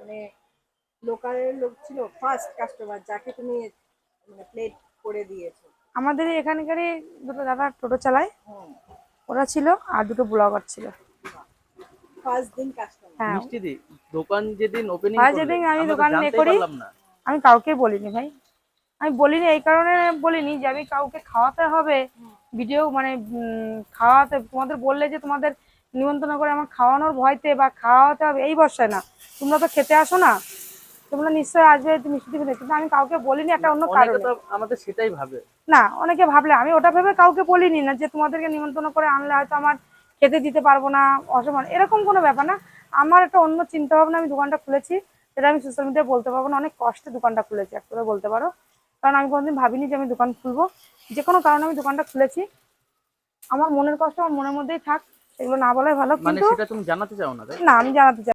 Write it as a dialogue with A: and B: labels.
A: মানে লোকালের লোক ছিল ফার্স্ট কাস্টমার যাকে তুমি মানে প্লেট করে দিয়েছো?
B: আমাদের এখানকারই দুটো দাদা টোটো চালায়,
A: হুম।
B: ওরা ছিল, আর দুটো ব্লগার ছিল।
A: ফার্স্ট দিন কাস্টমার।
B: হ্যাঁ,
C: মিষ্টি দি, দোকান যেদিন ওপেনিং
B: আর
C: করলে
B: যেদিন আমি
C: আমরা তো
B: দোকান
C: জানতেই
B: করি
C: পারলাম না।
B: আমি কাউকে বলিনি ভাই। আমি বলিনি এই কারণে বলিনি যে আমি কাউকে খাওয়াতে হবে ভিডিও, মানে খাওয়াতে তোমাদের বললে যে তোমাদের নিমন্ত্রণ করে আমার খাওয়ানোর ভয়তে বা খাওয়াতে হবে এই ভরসায় না। তোমরা তো খেতে আসো না, তোমরা নিশ্চয়ই আসবে একটু মিষ্টি দিবে, কিন্তু আমি কাউকে বলিনি একটা অন্য
C: অনেকে
B: কারণে।
C: তো আমাদের সেটাই ভাবে।
B: না, অনেকে ভাবলে, আমি ওটা ভেবে কাউকে বলিনি না যে তোমাদেরকে নিমন্ত্রণ করে আনলে হয়তো আমার খেতে দিতে পারবো না, অসম্মান, এরকম কোনো ব্যাপার না। আমার একটা অন্য চিন্তা ভাবনা, আমি দোকানটা খুলেছি, সেটা আমি সোশ্যাল মিডিয়ায় বলতে পারবো না, অনেক কষ্টে দোকানটা খুলেছি এক করে বলতে পারো। কারণ আমি কোনোদিন ভাবিনি যে আমি দোকান খুলবো, যে কোনো কারণে আমি দোকানটা খুলেছি। আমার মনের কষ্ট আমার মনের মধ্যেই থাক, এগুলো না বলাই ভালো।
C: মানে
B: কিন্তু
C: সেটা তুমি জানাতে চাও না, তাই তো?
B: না, আমি জানাতে চাই